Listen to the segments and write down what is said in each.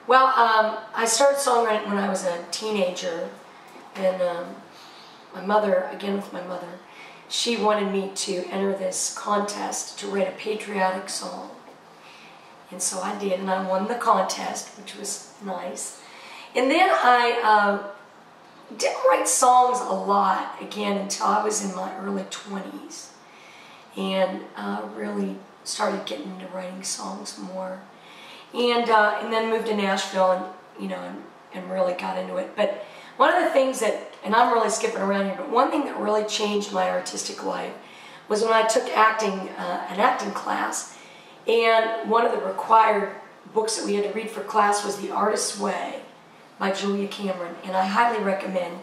Well, I started songwriting when I was a teenager, and my mother, again with my mother, she wanted me to enter this contest to write a patriotic song. And so I did, and I won the contest, which was nice. And then I didn't write songs a lot, again, until I was in my early 20s. And really started getting into writing songs more. And then moved to Nashville, and really got into it. But one of the things that, and I'm really skipping around here, but one thing that really changed my artistic life was when I took an acting class, and one of the required books that we had to read for class was The Artist's Way by Julia Cameron, and I highly recommend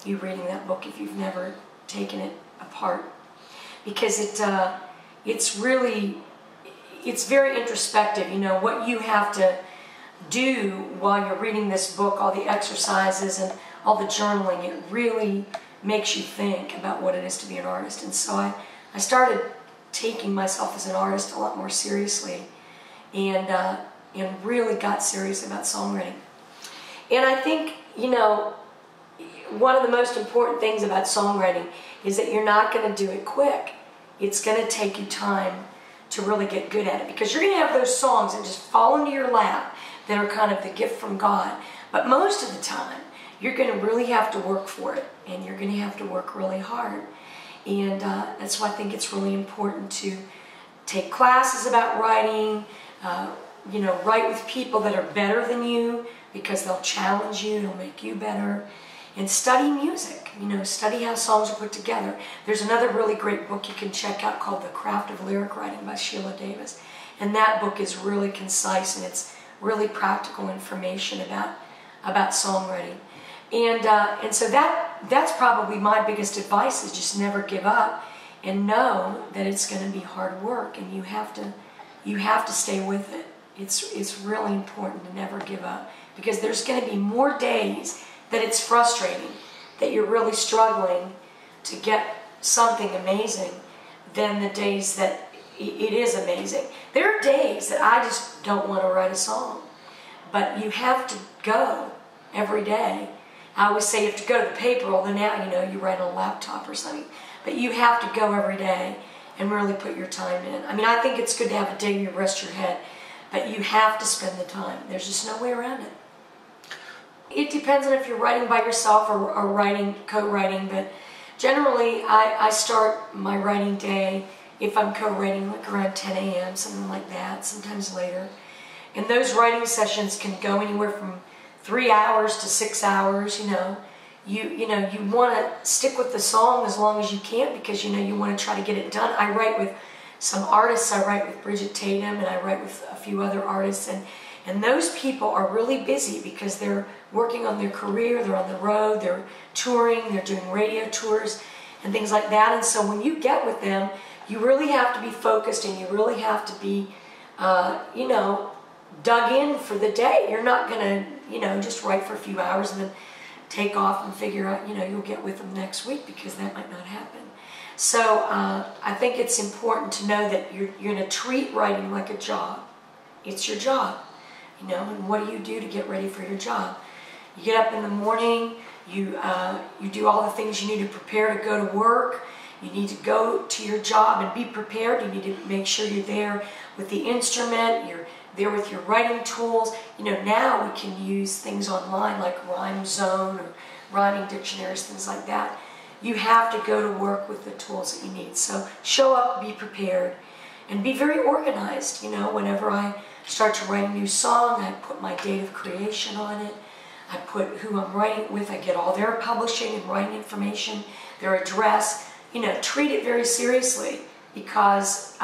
you reading that book if you've never taken it apart, because it's very introspective, what you have to do while you're reading this book, all the exercises and all the journaling. It really makes you think about what it is to be an artist. And so I started taking myself as an artist a lot more seriously, and really got serious about songwriting. And I think, one of the most important things about songwriting is that you're not going to do it quick. It's going to take you time to really get good at it, because you're going to have those songs that just fall into your lap that are kind of the gift from God. But most of the time, you're going to really have to work for it, and you're going to have to work really hard. And that's why I think it's really important to take classes about writing, write with people that are better than you, because they'll challenge you, they'll make you better. And study music, study how songs are put together. There's another really great book you can check out called The Craft of Lyric Writing by Sheila Davis. And that book is really concise, and it's really practical information about songwriting. And so that's probably my biggest advice, is just never give up, and know that it's going to be hard work, and you have to stay with it. It's really important to never give up, because there's going to be more days that it's frustrating, that you're really struggling to get something amazing, than the days that it is amazing. There are days that I just don't want to write a song, but you have to go every day. I always say you have to go to the paper, although now you write on a laptop or something, but you have to go every day and really put your time in. I mean, I think it's good to have a day where you rest your head, but you have to spend the time. There's just no way around it. It depends on if you're writing by yourself or co-writing, but generally I start my writing day, if I'm co-writing, like around 10 a.m., something like that, sometimes later. And those writing sessions can go anywhere from 3 hours to 6 hours. You want to stick with the song as long as you can, because you want to try to get it done. I write with some artists. I write with Bridget Tatum, and I write with a few other artists, and those people are really busy because they're working on their career, they're on the road, they're touring, they're doing radio tours and things like that. And so when you get with them, you really have to be focused, and you really have to be, dug in for the day. You're not going to, just write for a few hours and then take off and figure out, you'll get with them next week, because that might not happen. So I think it's important to know that you're going to treat writing like a job. It's your job. And what do you do to get ready for your job? You get up in the morning, you do all the things you need to prepare to go to work. You need to go to your job and be prepared. You need to make sure you're there with the instrument, you're there with your writing tools. Now we can use things online like Rhyme Zone or rhyming dictionaries, things like that. You have to go to work with the tools that you need. So show up, be prepared, and be very organized. Whenever I start to write a new song, I put my date of creation on it. I put who I'm writing it with. I get all their publishing and writing information, their address. Treat it very seriously, because,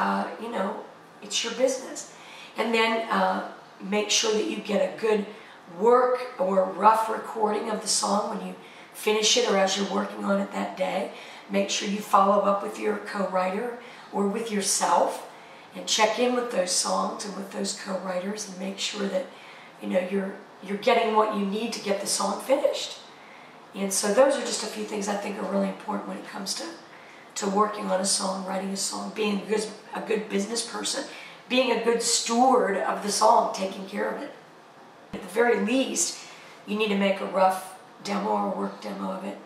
it's your business. And then make sure that you get a good work or rough recording of the song when you finish it, or as you're working on it that day. Make sure you follow up with your co-writer or with yourself, and check in with those songs and with those co-writers, and make sure that you're getting what you need to get the song finished. And so those are just a few things I think are really important when it comes to working on a song, writing a song, being a good business person, being a good steward of the song, taking care of it. At the very least, you need to make a rough demo or work demo of it,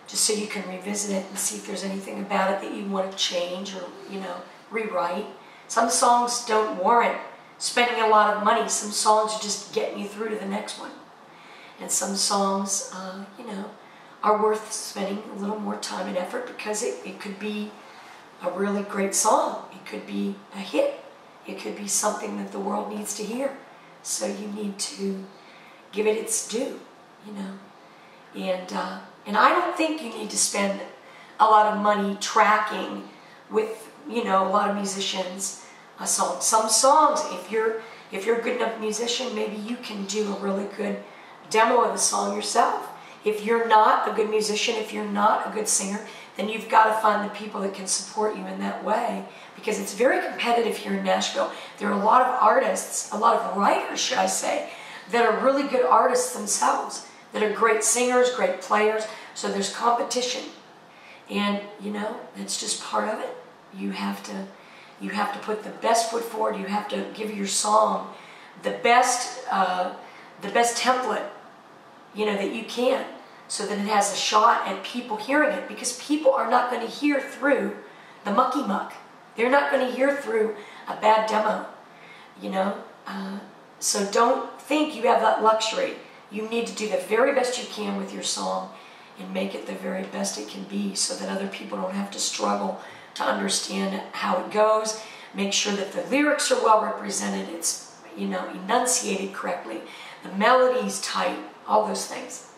just so you can revisit it and see if there's anything about it that you want to change or, you know, rewrite. Some songs don't warrant spending a lot of money. Some songs are just getting you through to the next one. And some songs, you know, are worth spending a little more time and effort because it could be a really great song. It could be a hit. It could be something that the world needs to hear. So you need to give it its due, you know. And I don't think you need to spend a lot of money tracking with, you know, a lot of musicians a song. Some songs, if you're a good enough musician, maybe you can do a really good demo of the song yourself. If you're not a good musician, if you're not a good singer, then you've got to find the people that can support you in that way, because it's very competitive here in Nashville. There are a lot of artists, a lot of writers, should I say, that are really good artists themselves, that are great singers, great players, so there's competition. And, you know, that's just part of it. You have to put the best foot forward. You have to give your song the best template, you know, that you can, so that it has a shot at people hearing it, because people are not going to hear through the mucky muck. They're not going to hear through a bad demo, you know. So don't think you have that luxury. You need to do the very best you can with your song and make it the very best it can be, so that other people don't have to struggle to understand how it goes. Make sure that the lyrics are well represented, it's, you know, enunciated correctly, the melody's tight, all those things.